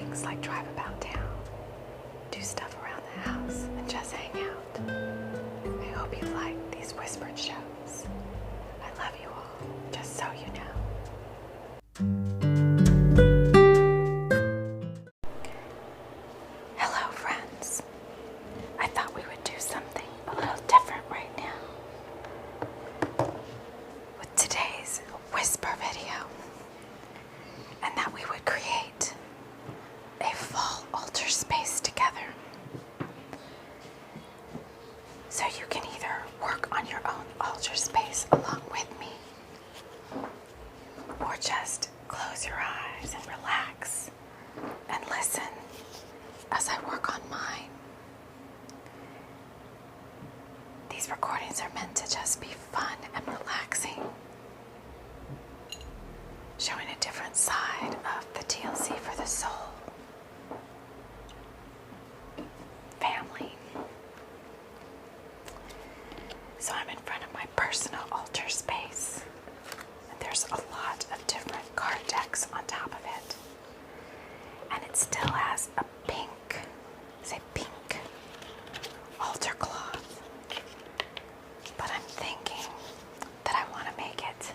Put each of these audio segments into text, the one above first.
things like drive about town, do stuff around the house, and just hang out. I hope you like these whispered shows. I love you all, just so you know. Hello, friends. I thought we would do something a little different right now with today's whisper video, and that we would create a full altar space together. So you can either work on your own altar space along with me, or just close your eyes and relax and listen as I work on mine. These recordings are meant to just be fun and relaxing, showing a different side of the TLC for the soul, family. So I'm in front of my personal altar space, and there's a lot of different card decks on top of it, and it still has a pink altar cloth, but I'm thinking that I want to make it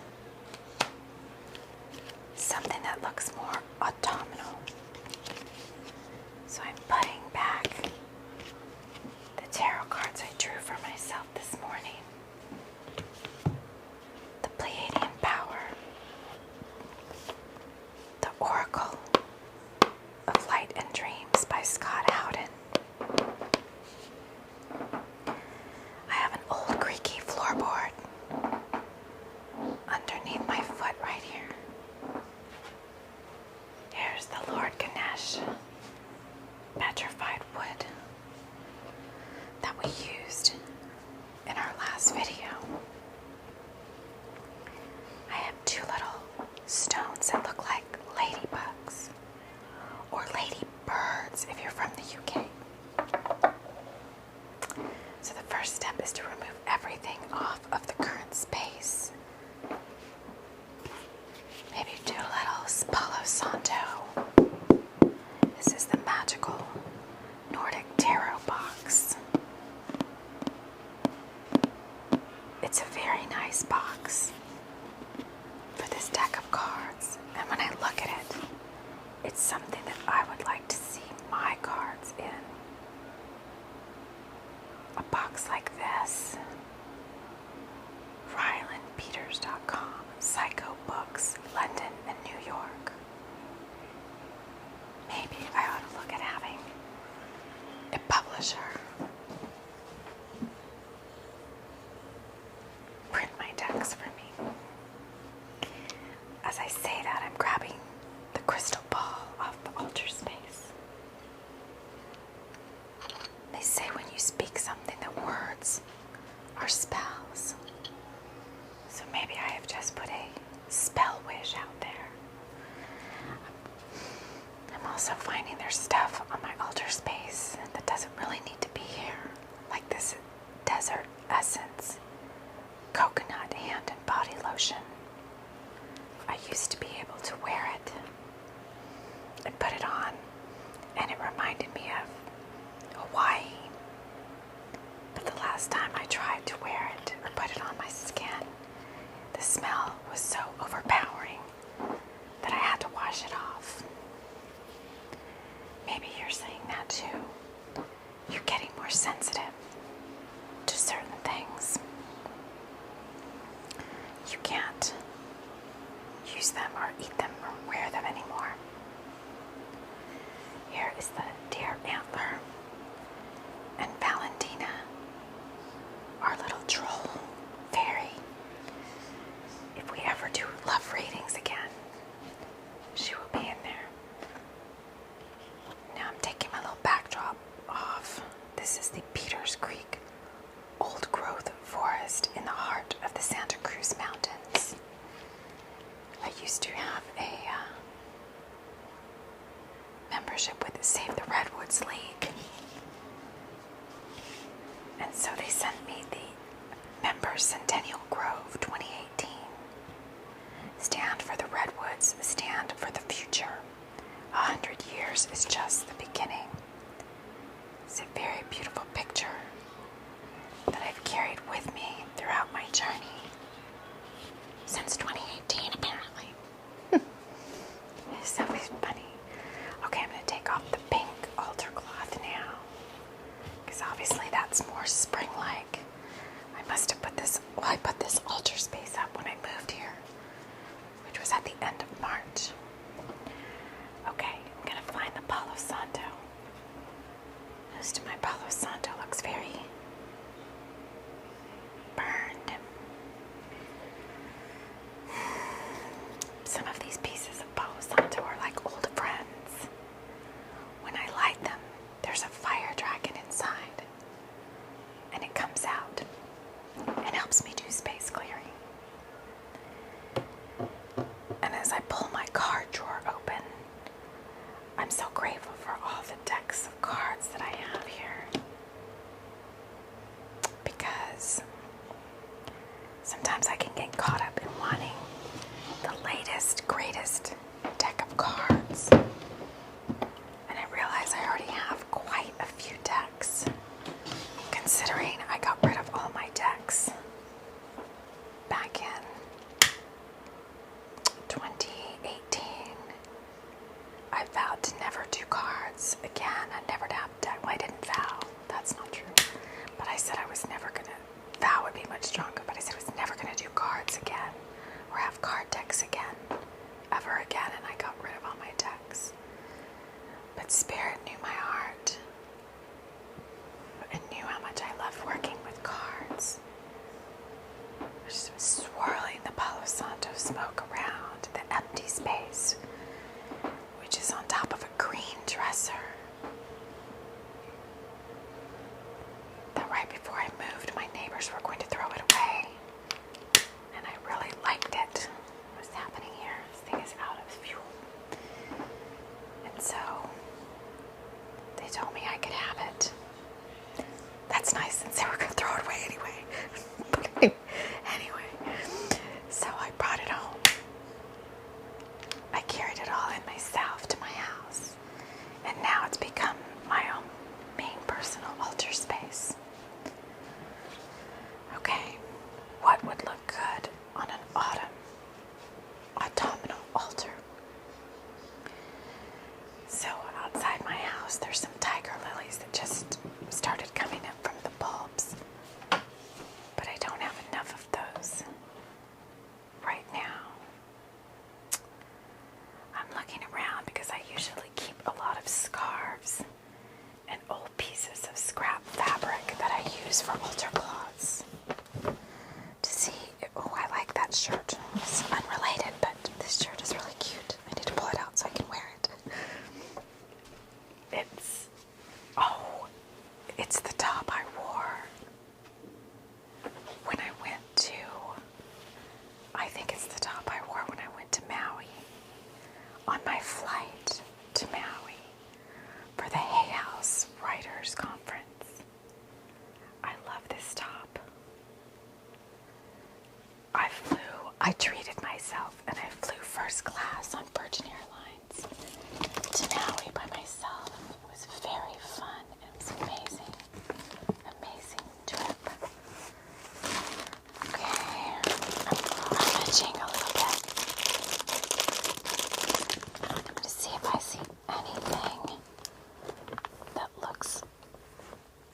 something that looks more autumnal. So I'm putting back the tarot cards I drew for myself this morning. The Pleiadian Power, the Oracle of Light and Dreams by Scott Howden. I have an old REIKI floorboard underneath my foot right here. Here's the Lord Ganesh petrified wood that we used in our last video. I have two little stones that look like ladybugs, or ladybirds if you're from the UK. So the first step is to remove everything off of the current space. Maybe do a little Palo Santo. This is the magical Nordic tarot box. It's a very nice box for this deck of cards, and when I look at it, it's something that I would like to see my cards in. A box like this. RylandPeters.com, Psycho Books, London and New York. Maybe I ought to look at having a publisher print my decks for me. As I say that, I'm grabbing the crystal ball off the altar space. They say when you speak something that words are spells. So maybe I have just put a spell wish out there. I'm also finding there's stuff on my altar space that doesn't really need to be here, like this Desert Essence coconut hand and body lotion. I used to be able to wear it and put it on, and it reminded me of Hawaii. But the last time I tried to wear it or put it on my skin, the smell was so overpowering that I had to wash it off. Maybe you're saying that too. You're getting more sensitive to certain things. You can't use them or eat them or wear them anymore. Here is the deer antler and Valentina, our little troll fairy. If we ever do love readings again, she will be in there. Now I'm taking my little backdrop off. This is the Peters Creek old growth forest in the heart of the Santa Cruz Mountains. I used to have a membership with the Save the Redwoods League. And so they sent me the Members Centennial Grove 2018. Stand for the Redwoods, stand for the future. 100 years stairs is just the beginning. It's a very beautiful picture that I've carried with me throughout my journey since 2018, apparently. It's always funny. Okay, I'm going to take off the pink altar cloth now, because obviously that's more spring-like. I must have put this, well, I put this altar space up when I moved here, which was at the end of March. Okay, I'm going to find the Palo Santo. Most of my Palo Santo looks very burned. Some of these pieces of Palo Santo are like old friends. When I light them, there's a fire dragon inside, and it comes out and helps me do space clearing. And as I pull my card drawer open, I'm so grateful for all the decks of cards that I have here, because sometimes I can get caught up in wanting the latest, greatest deck of cards, and I realize I already have quite a few decks, considering I got rid of all my decks back in 2018. I vowed to never do cards again. I never to have deck. Well, I didn't vow. That's not true. But I said I was never going to. Vow would be much stronger, but I said I was never going to do cards again or have card decks again, ever again, and I got rid of all my decks. But Spirit knew my heart and knew how much I loved working with cards. Just swirling the Palo Santo smoke around the empty space, which is on top of a green dresser that right before I moved, my neighbors were going to throw it away, and I really liked it. What's happening here? This thing is out of fuel. And so they told me I could have it. That's nice, since they were going to throw it away anyway. But anyway, so I brought it home. I carried it all in myself to my house, and now it's become my own main personal altar space. Okay, what would look good on an autumnal altar? So outside my house, there's some tiger lilies that just started coming up from the bulbs, but I don't have enough of those right now. I'm looking around because I usually keep a lot of scarves and old pieces of scrap fabric that I use for altar cloths. To see, oh, I like that shirt. It's unrelated, but this shirt is really cute. I need to pull it out so I can wear it. It's the top I wore when I went to, I think it's the top I wore when I went to Maui, on my flight to Maui for the Hay House Writers Conference. I love this top. I treated myself, and I flew first class on Virgin Airlines to Maui by myself. It was very fun. It was amazing. Amazing trip. Okay, I'm rummaging a little bit. I'm going to see if I see anything that looks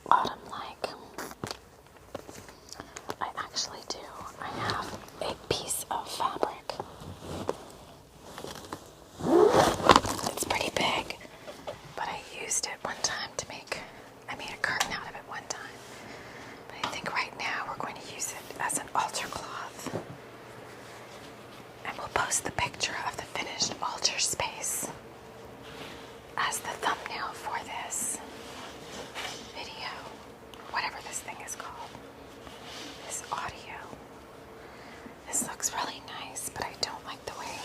autumn-like. I actually do. I have a piece of fabric. It's pretty big, but I used it one time to I made a curtain out of it one time. But I think right now we're going to use it as an altar cloth. And we'll post the picture of the finished altar space as the thumbnail for this video, whatever this thing is called, this audio. This looks really nice, but I don't like the way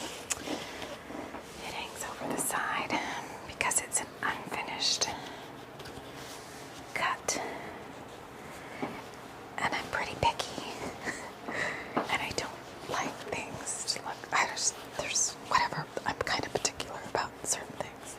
it hangs over the side because it's an unfinished cut. And I'm pretty picky. And I don't like things to look, there's whatever, I'm kind of particular about certain things.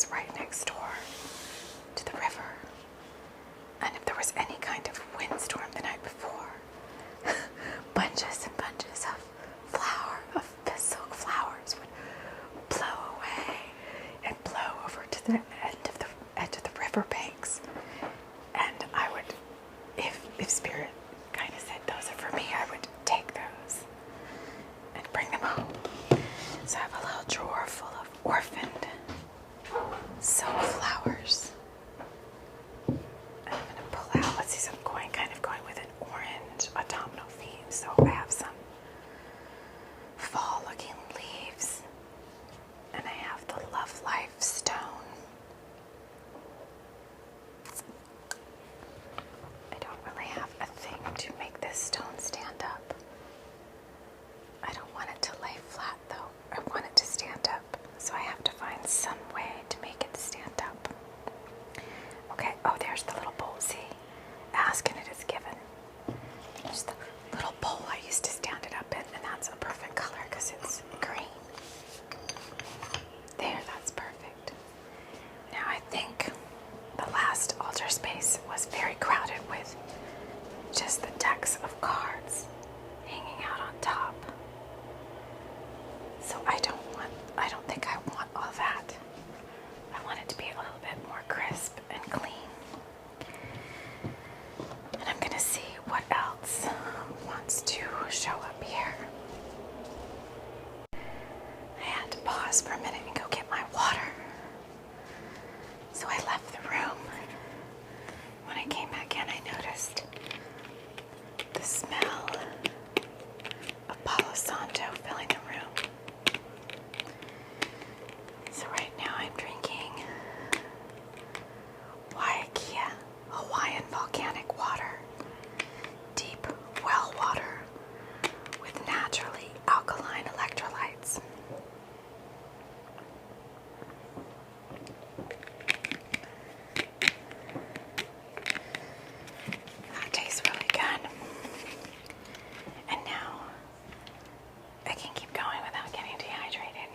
was right next door to the river. And if there was any kind of windstorm the night before, bunches and bunches of silk flowers would blow away and blow over to the edge of the river banks. And I would, if Spirit kind of said those are for me, I would take those and bring them home. So I have a little drawer full of orphaned silk flowers. And I'm going to pull out, let's see, so I'm kind of going with an orange autumnal theme. So I have some fall looking leaves, and I have the Love Life stone. I don't really have a thing to make this stone stand up. I don't want it to lay flat though. I want it to stand up, so I have to find some way to make it stand up. Okay, oh, there's the little bowl. See? Ask and it is given. There's the little bowl I used to stand it up in, and that's a perfect color because it's green. There, that's perfect. Now I think the last altar space was very crowded with just the decks of cards hanging out on top. So I don't think I want all that. I want it to be a little bit more crisp and clean. And I'm gonna see what else wants to show up here. I had to pause for a minute and go get my water. So I left the room. When I came back in, I noticed the smell of Palo Santo filling the room. So right now I'm drinking REIKI, Hawaiian volcanic water, deep well water with naturally alkaline electrolytes. That tastes really good. And now I can keep going without getting dehydrated.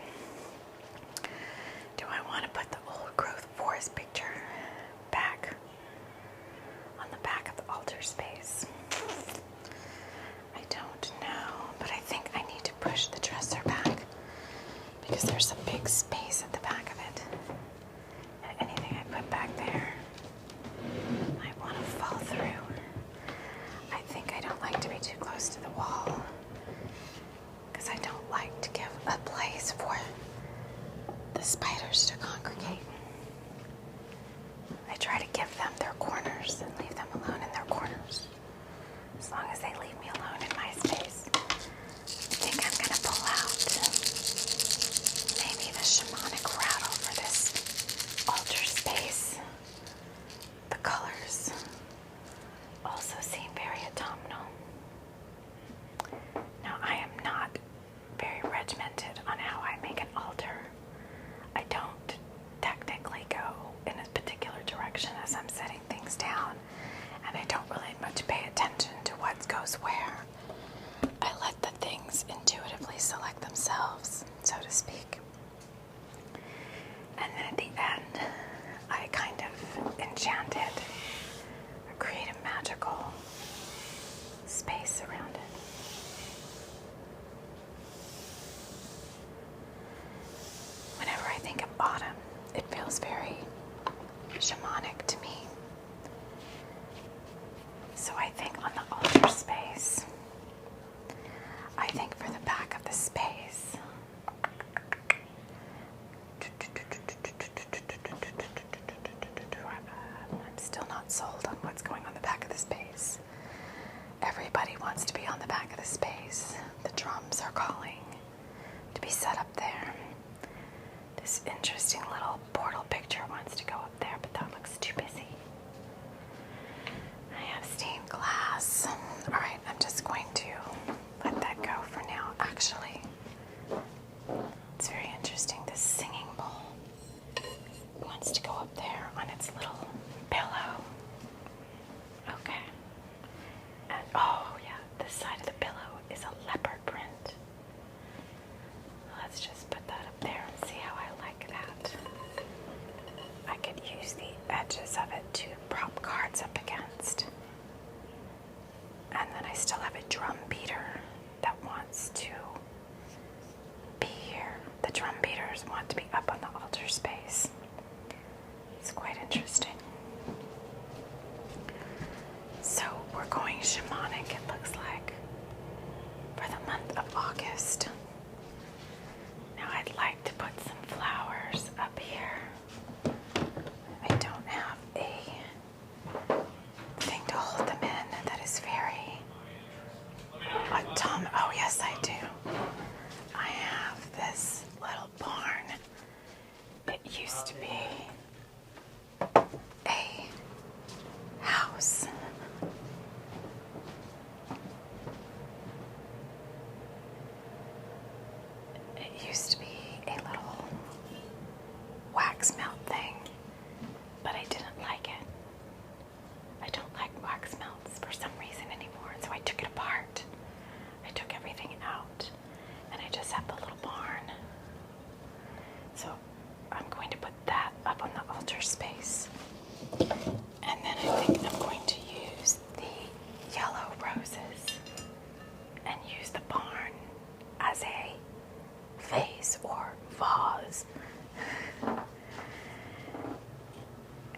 Do I want to put the old growth forest picture back on the back of the altar space? I don't know, but I think I need to push the dresser back because there's a big space at the back of it. And anything I put back there might want to fall through. I think I don't like to be too close to the wall because I don't like to give a place for the spiders to congregate. I try to give them their corners and leave them alone in their corners. As long as they leave me alone in my space. I think I'm going to pull out maybe the shamanic rattle for this altar space. The colors also seem very autumnal. Now I am not very regimented others want to be up on the altar space. It's quite interesting. So we're going shamanic, it looks like, for the month of August. Now I'd like to put some flowers up here. I don't have a thing to hold them in that is very autumn. Oh yes, I do. I have this little barn. It used to be a house. It used to be a little wax melt thing, but I didn't like it. I don't like wax melts for some reason anymore, and so I took it apart. I took everything out, and I just have the little barn. So I'm going to put that up on the altar space. And then I think I'm going to use the yellow roses and use the barn as a vase or vase.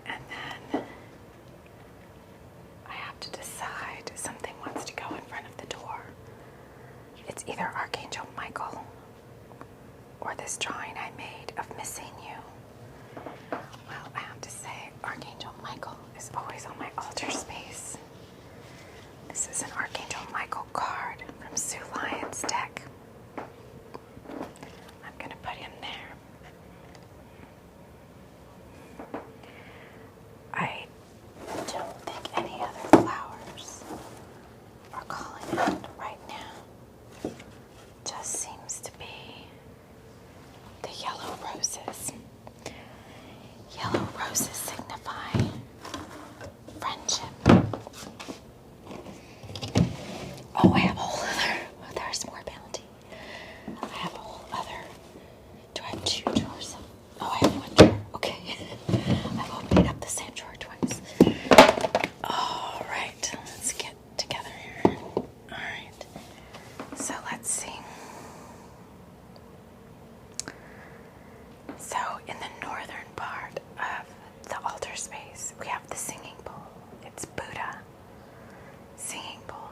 And then I have to decide, something wants to go in front of the door. It's either Archangel Michael or this drawing I made of missing you. Well, I have to say Archangel Michael is always on my altar space. This is an Archangel Michael card from Sue Lyon's deck. I'm going to put him there. I don't think any other flowers are calling out right now. Just seems to be the yellow roses. Yellow roses signify friendship. Oh, I have a whole other. Oh, there's more bounty. I have a whole other. Do I have 2 drawers? Oh, I have 1 drawer. Okay. I'm opening up the same drawer twice. All right. Let's get together here. All right. So let's see. So in the northern part of the altar space, we have the singing bowl. It's Buddha. Singing bowl.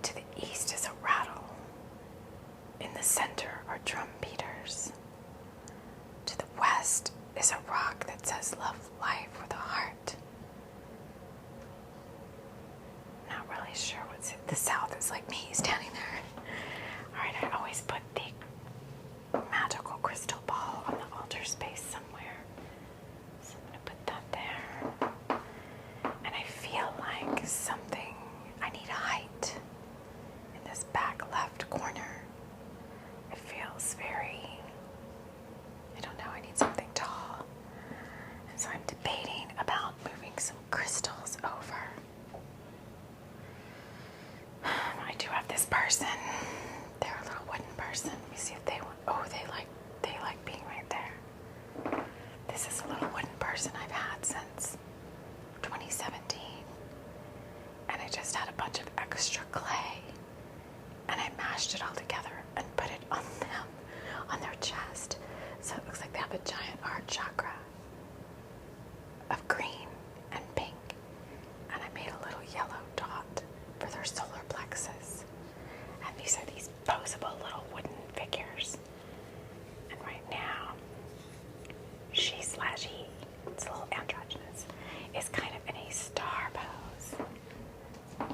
To the east is a rattle. In the center are drum beaters. To the west is a rock that says love life with a heart. Not really sure what's it. The south is like me standing there. Alright, I always put the magical crystal ball on the altar space somewhere. So I'm going to put that there. And I feel like something, I need height in this back left corner. It feels very, I don't know, I need something tall. And so I'm debating about moving some crystals over. I do have this person. They're a little wooden person. Let me see if they want, oh, they like being right there. This is a little wooden person I've had since 2017. And I just had a bunch of extra clay. And I mashed it all together and put it on them, on their chest. So it looks like they have a giant heart chakra of green and pink. And I made a little yellow dot for their solar plexus. And these are these posable little wooden figures. And right now, she/he, it's a little androgynous, is kind of in a star pose.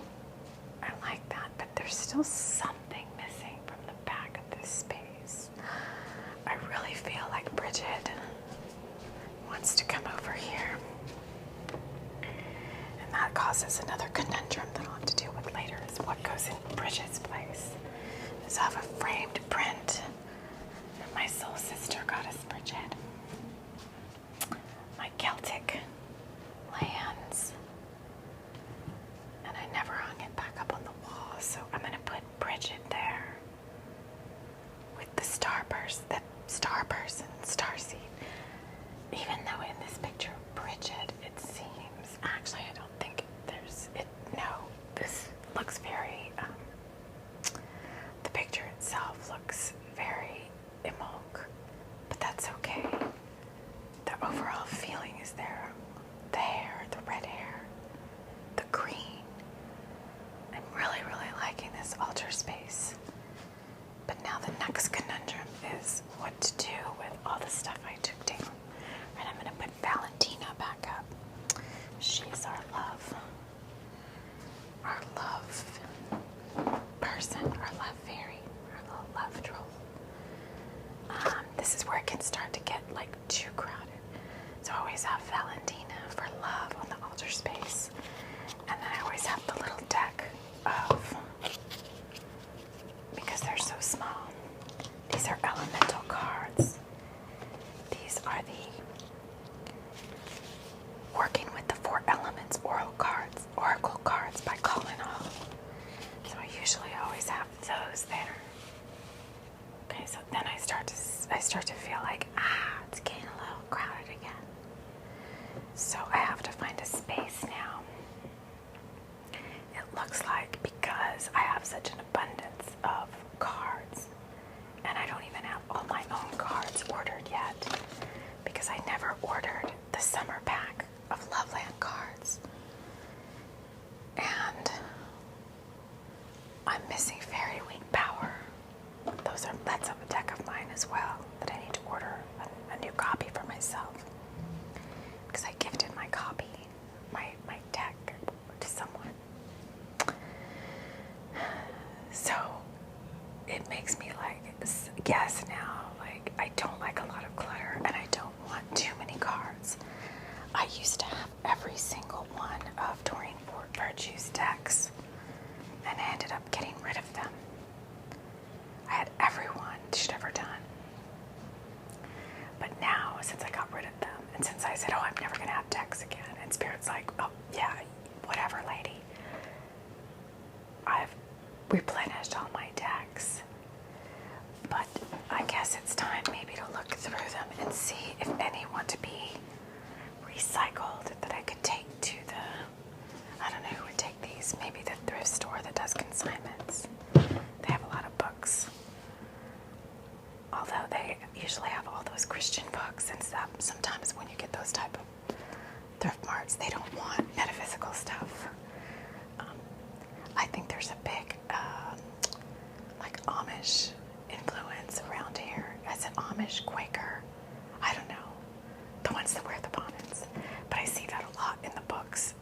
I like that, but there's still something missing from the back of this space. I really feel like Bridget wants to come over here. And that causes another conundrum that I'll have to deal with later, is what goes in Bridget's place. So I have a framed print from my soul sister goddess Bridget. My Celtic lands. And I never hung it back up on the wall, so I'm going to put Bridget there with the star person, starseed. Even though in this picture, Bridget, it seems, actually I don't think there's, this looks very, the picture itself looks very But now the next conundrum is what to do with all the stuff I took down. Right, I'm going to put Valentina back up. She's our love person, our love fairy, our little love troll. This is where it can start to get like too crowded. So I always have Valentina for love on the altar space. And then I always have the little deck of, because they're so small, these are elemental cards. These are the Working with the Four Elements Oracle cards by Colin Hall. So I usually always have those there. Okay, so then I start to feel like, it's getting a little crowded again. So I have to find a space now. It looks like because I have such an abundance of cards, and I don't even have all my own cards ordered yet, because I never ordered the summer pack of Loveland cards. And I'm missing Fairy Wing Power. That's a deck of mine as well that I need to order a new copy for myself, because I gifted my copy, my deck, to someone. So it makes me guess now, I don't like a lot of clutter, and I don't want too many cards. I used to have every single one of Doreen Virtue's decks, and I ended up getting rid of them. I had every one she'd ever done. But now, since I got rid of them, and since I said, I'm never going to have decks again, and Spirit's like, oh, yeah, whatever, lady. I've replenished all my decks. But I guess it's time maybe to look through them and see if any want to be recycled that I could take to I don't know who would take these, maybe the thrift store that does consignments. They have a lot of books. Although they usually have all those Christian books and stuff. Sometimes when you get those type of thrift marts, they don't want metaphysical stuff. I think there's a big Amish influence around here. As an Amish Quaker, I don't know, the ones that wear the bonnets, but I see that a lot in the books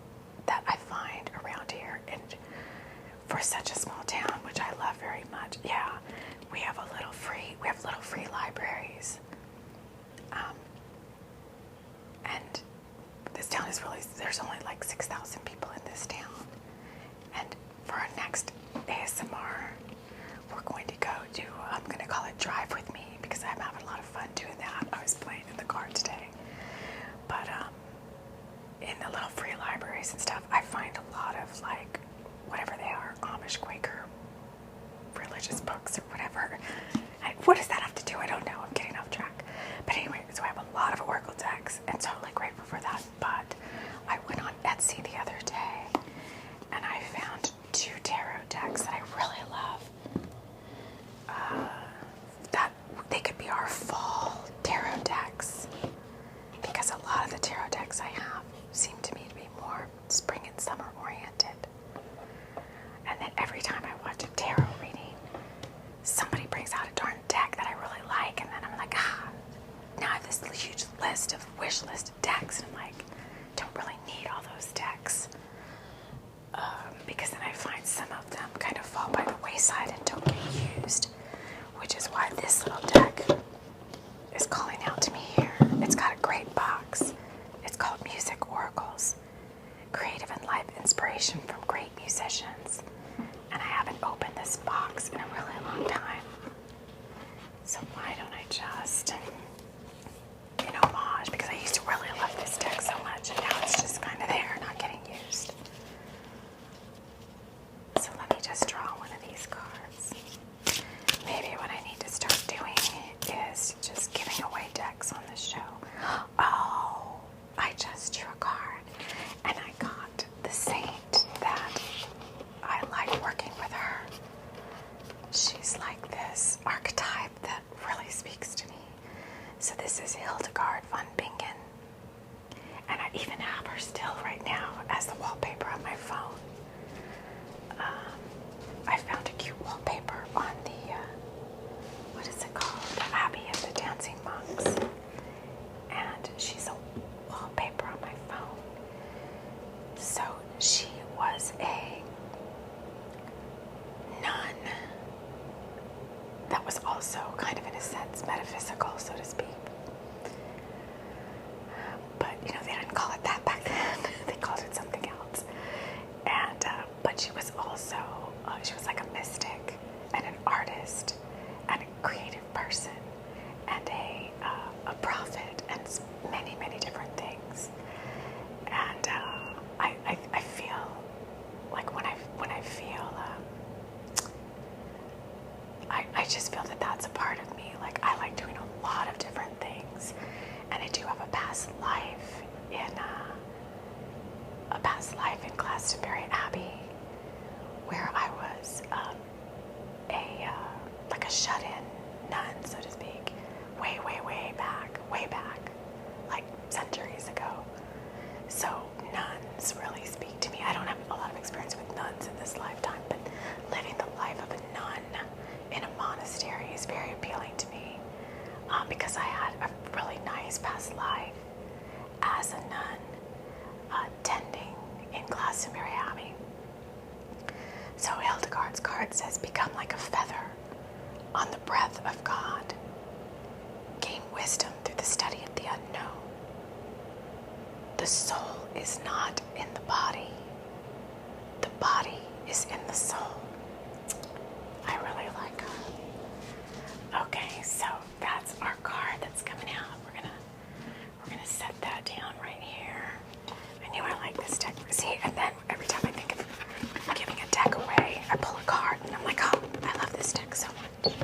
that I find around here. And for such a small town, which I love very much, yeah, we have little free libraries. And this town is there's only 6,000 people in this town. And for our next ASMR, we're going to go do, I'm going to call it Drive With Me, because I'm having a lot of fun doing that. I was playing in the car today. But in the little free libraries and stuff, I find a lot of whatever they are, Amish, Quaker, religious books or whatever. What does that have to do? I don't know. I'm getting off track. But anyway, so I have a lot of Oracle decks, and totally grateful for that. But I went on Etsy the other day, and I found 2 tarot decks that I really love. That they could be our fall tarot decks, because a lot of the tarot decks I have seem to me to be more spring and summer oriented. And then every time I watch a tarot reading, somebody brings out a darn deck that I really like, and then I'm like, now I have this huge wish list of decks, and I'm like, don't really need all those decks. Because then I find some of them kind of fall by the wayside and don't get used, which is why this little deck is calling out to me here. It's got a great box. It's called Music Oracles, Creative and Life Inspiration from Great Musicians. And I haven't opened this box in a really long time. So why don't I just, in homage, because I used to really love this deck so much, and now it's just kind of there, not getting used. So let me just draw one of these cards. Maybe what I need to start doing is just giving away decks on this show. Oh, I just drew a card, and I got the saint that I like working with her. She's like this archetype that really speaks to me. So this is Hildegard von Bingen. And I even have her still right now as the wallpaper on my phone. I found a cute wallpaper on the was also kind of, in a sense, metaphysical, so to speak. But, you know, they didn't call it that back then. They called it something else. And, but she was also, she was like a mystic and an artist and a creative person and a prophet and many, many different things. And I feel like when I feel, I just feel that that's a part of me. Like, I like doing a lot of different things, and I do have a past life in Glastonbury Abbey, where I was like a shut-in nun, so to speak, way back, like centuries ago. So nuns really speak to me. I don't have a lot of experience with nuns in this lifetime, but living the life of a nun in a monastery is very appealing to me, because I had a really nice past life as a nun, tending in Glastonbury Abbey. So Hildegard's card says, become like a feather on the breath of God. Gain wisdom through the study of the unknown. The soul is not in the body. The body is in the soul. I really like her. Okay, so that's our card that's coming out. We're gonna set that down right here. I knew I liked this deck. See, and then every time I think of giving a deck away, I pull a card and I'm like, oh, I love this deck so much.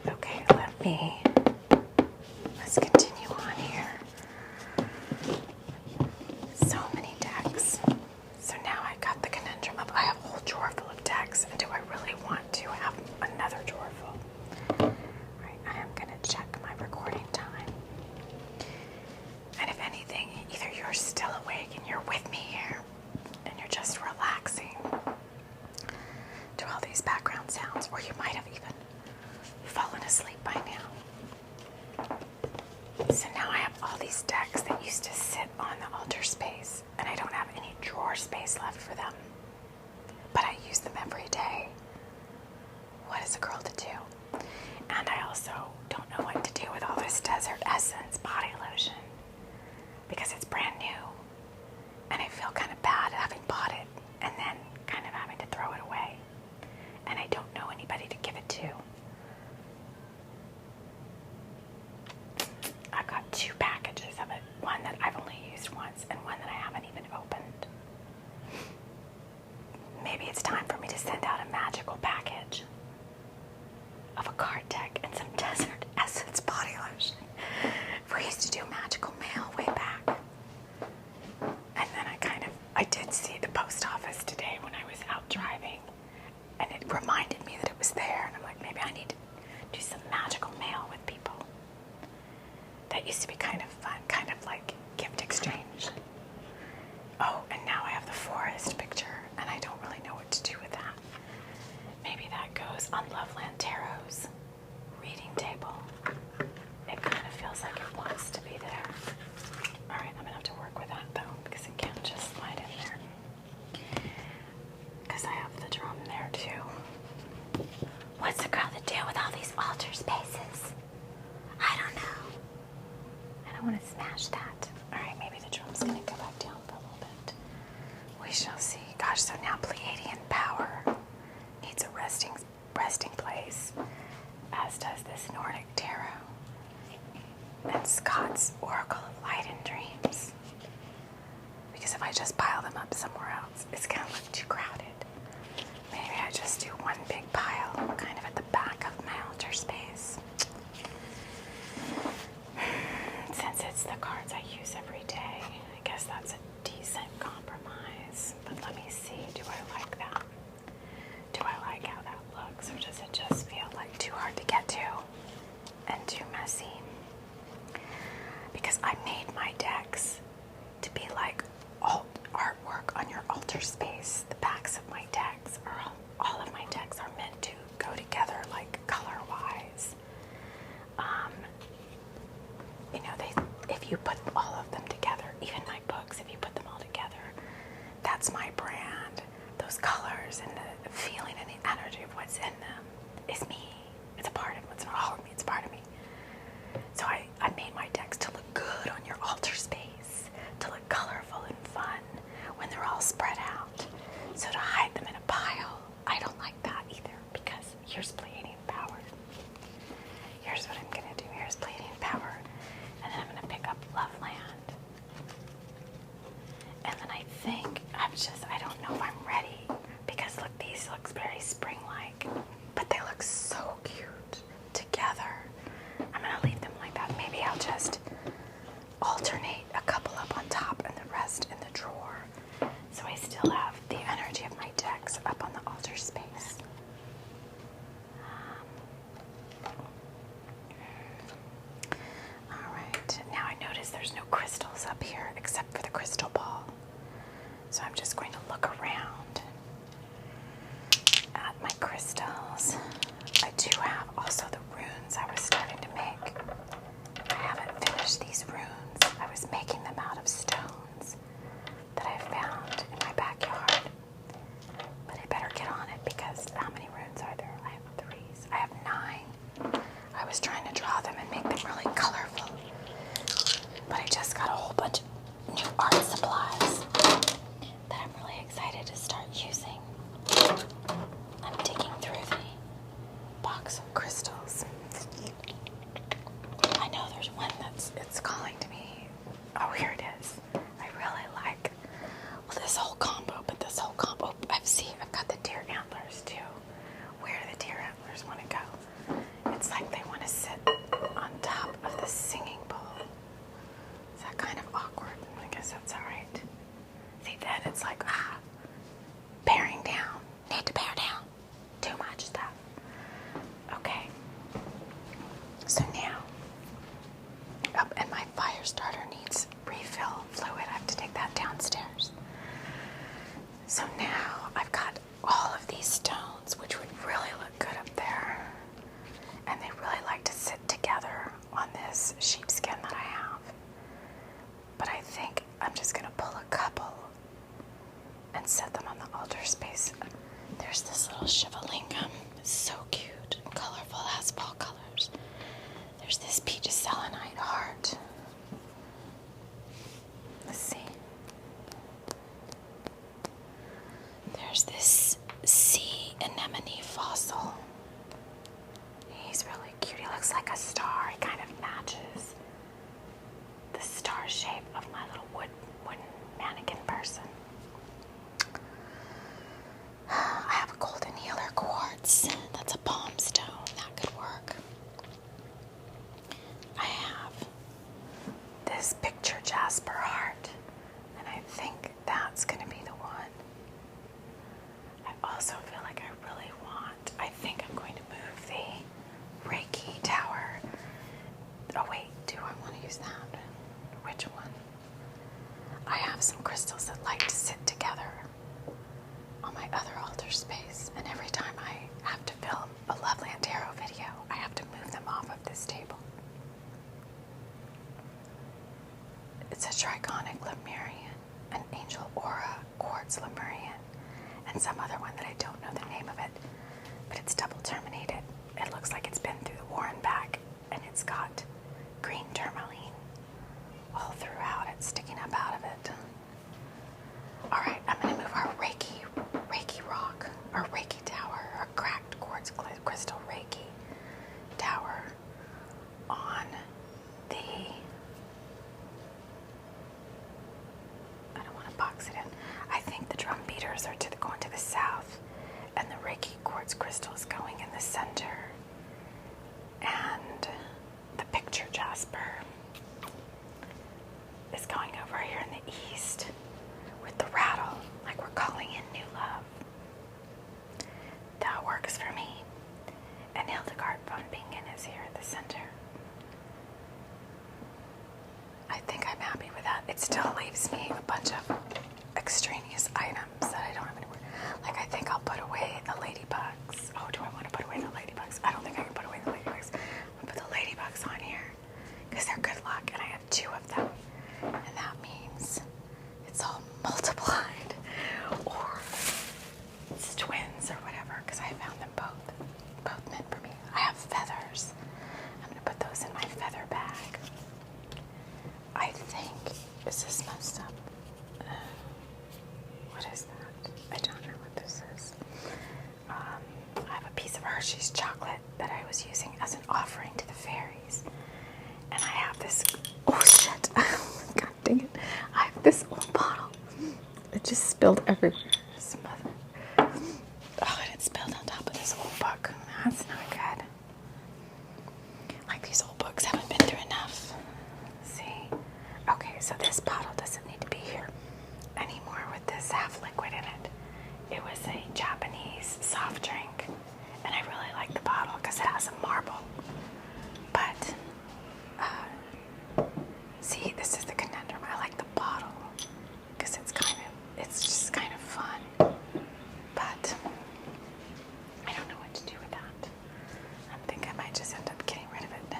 Okay, let's continue on here. So many decks. So now I got the conundrum of I have a whole drawer full of decks, and do I really want to have another drawer full? Right, I am going to check my recording time. And if anything, either you're still awake and you're with me here, and you're just relaxing to all these background sounds, or you might have even fallen asleep by now. So now I have all these decks that used to sit on the altar space, and I don't have any drawer space left for them. But I use them every day. What is a girl to do? And I also don't know what to do with all this Desert Essence body lotion, because it's brand new, and I feel kind of bad having bought it and then kind of having to throw it away. And I don't know anybody to give it to. I've got 2 packages of it, one that I've only used once and one that I haven't even opened. Maybe it's time for me to send out a magical package of a card deck and some Desert Essence body lotion. We used to do magical mail way back. And then I did see the post office today when I was out driving, and it reminded me that it was there, and I'm like, maybe I need to do some magical mail with people. That used to be kind of fun, kind of like gift exchange. Oh, and now I have the forest picture, and I don't really know what to do with that. Maybe that goes on Loveland Tarot's reading table. It kind of feels like it wants to be there. All right, I'm gonna have to work with that though, because it can't just slide in there. Because I have the drum there too. What's a girl to do with all these altar spaces? I don't know. I don't want to smash that. All right, maybe the drum's gonna go back down for a little bit. We shall see. Gosh, so now Pleiadian power needs a resting place, as does this Nordic tarot and Scott's Oracle of Light and Dreams. Because if I just pile them up somewhere else, it's gonna look too crowded. Maybe I just do one big pile, kind of at the back of my altar space. Since it's the cards I use every day, I guess that's a decent compromise. But let me see, do I like that? Do I like how that looks, or does it just feel like too hard to get to and too messy? Because I made my decks to be like artwork on your altar space. The backs of my decks, or all of my decks, are meant to go together like here's what I'm going to do. Here's Bleeding Power. And then I'm going to pick up Loveland. And then I think I don't know if I'm ready. Because look, these look very spring-like. But they look so cute together. I'm going to leave them like that. Maybe I'll just alternate a couple up on top and the rest in the drawer. So I still have the energy of my decks up on the altar space. Alright, now I notice there's no crystals up here except for the crystal ball. So I'm just going to look around at my crystals. I do have also the runes I was starting to make. I haven't finished these runes. I was making them out of stones that I found in my backyard. But I better get on it because how many runes are there? I have 3. I have 9. I was trying to draw them and make them really colorful. But I just got a whole bunch of new art supplies that I'm really excited to start using. I'm digging through the box of crystals. I know there's one it's calling to me. Oh, here it is. I really like, well, this whole combo, but this whole combo, I've got the deer antlers too. Where do the deer antlers want to go? It's like they want to sit on top of the singing bowl. Is that kind of awkward? I guess that's alright. See, then it's like, paring down. Need to pare down. Too much stuff. Okay. So now, and my fire starter needs refill fluid. I have to take that downstairs. So now I've got all of these stones, which would really look good up there. And they really like to sit together on this sheepskin that I have. But I think I'm just going to pull a couple and set them on the altar space. There's this little Shivalingam. It's so cute and colorful. It has fall colors. There's this peach selenite heart. Let's see. There's this sea anemone fossil. He's really cute. He looks like a star. He kind of matches the star shape of my little wooden mannequin person. I have a golden healer quartz. That's a palm stone. That could work. I have this picture jasper heart, and I think that's going to be the one. I also feel like I think I'm going to move the REIKI tower. Oh wait, do I want to use that? Which one? I have some crystals that like to sit together on my other altar space, and every time I have to film a Loveland Tarot video, I have to move them off of this table. It's a Trigonic Lemurian, an Angel Aura Quartz Lemurian, and some other one that I don't know the name of it, but it's double terminated. It looks like it's been through the war and back, and it's got green tourmaline all throughout it, sticking up out of it. Alright, I'm going to move our REIKI rock, or REIKI tower, or cracked quartz crystal REIKI tower on the, I don't want to box it in. I think the drum beaters are going to the south, and the REIKI quartz crystal is going in the center, and the picture jasper is going over here in the east with the rattle, like we're calling in new love. That works for me. And Hildegard von Bingen is here at the center. I think I'm happy with that. It still leaves me a bunch of extraneous items that I don't have anywhere. Like, I think I'll put away the ladybugs. Oh, do I want to put away the ladybugs? I don't think I can put away the ladybugs. I'll put the ladybugs on here because they're good luck, and I have 2 of them. And that means it's all multiplied, or it's twins or whatever, because I found them both meant for me. I have feathers. I'm going to put those in my feather bag. I think, is this messed up? What is that? I don't know what this is. I have a piece of Hershey's chocolate that I was using as an offering to the fair. spilled everywhere. Oh, and it spilled on top of this old book. That's not good. Like these old books haven't been through enough. See? Okay, so this bottle doesn't need to be here anymore with this half liquid in it. It was a Japanese soft drink, and I really like the bottle because it has a marble. But, see, this is the conundrum. I like the bottle because it's just kind of fun. But I don't know what to do with that. I think I might just end up getting rid of it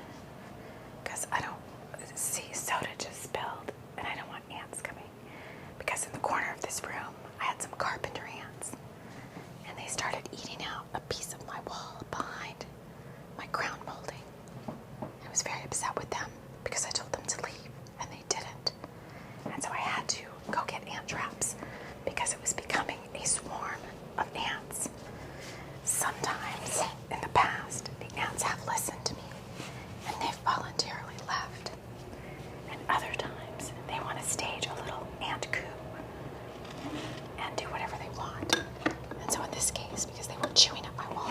because I don't see soda just spilled, and I don't want ants coming. Because in the corner of this room, I had some carpenter ants, and they started eating out a piece of my wall behind my crown molding. I was very upset with them because I told them to leave, and they didn't. And so I had to go get ant traps because it was becoming a swarm of ants. Sometimes in the past, the ants have listened to me, and they've voluntarily left. And other times, they want to stage a little ant coup and do whatever they want. And so in this case, because they were chewing up my wall,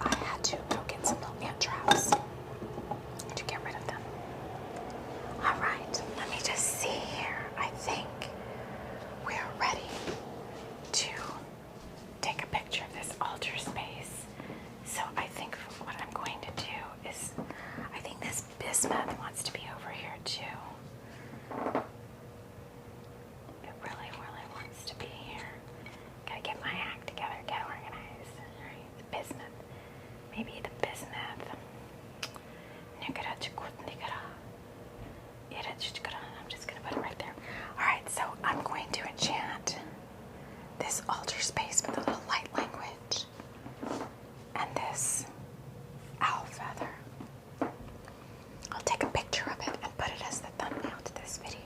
I had to go get some little ant traps to get rid of them. All right, let me just see here. I think we are ready to take a picture of this altar space. So I think what I'm going to do is, I think this bismuth wants to be over here too. It really, really wants to be here. Gotta get my act together, get organized. All right, the bismuth. Maybe the bismuth. I'm just gonna put it right there. All right, so I'm going to enchant this altar space with a little light language and this owl feather. I'll take a picture of it and put it as the thumbnail to this video.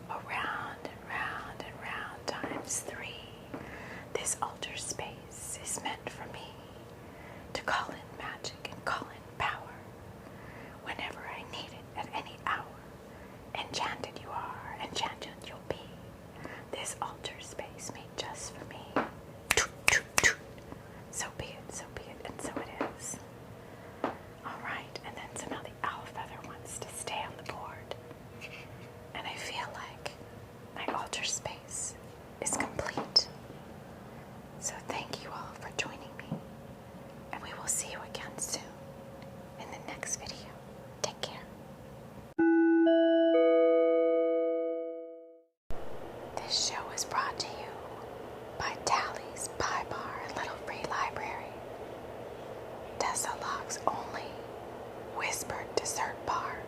Around and round and round times 3. This altar space is meant for me to call in magic and call in power whenever I need it at any hour. Enchanted you are, enchanted you'll be. This altar space made just for me. So be it, and so it is. Alright, and then so now the owl feather wants to stay on the board. And I feel like my altar space is complete. So thank you all for joining me. And we will see you again soon in the next video. Take care. This show is brought to you by Tally's Pie Bar and Little Free Library. Tessa Locke's only whispered dessert bar.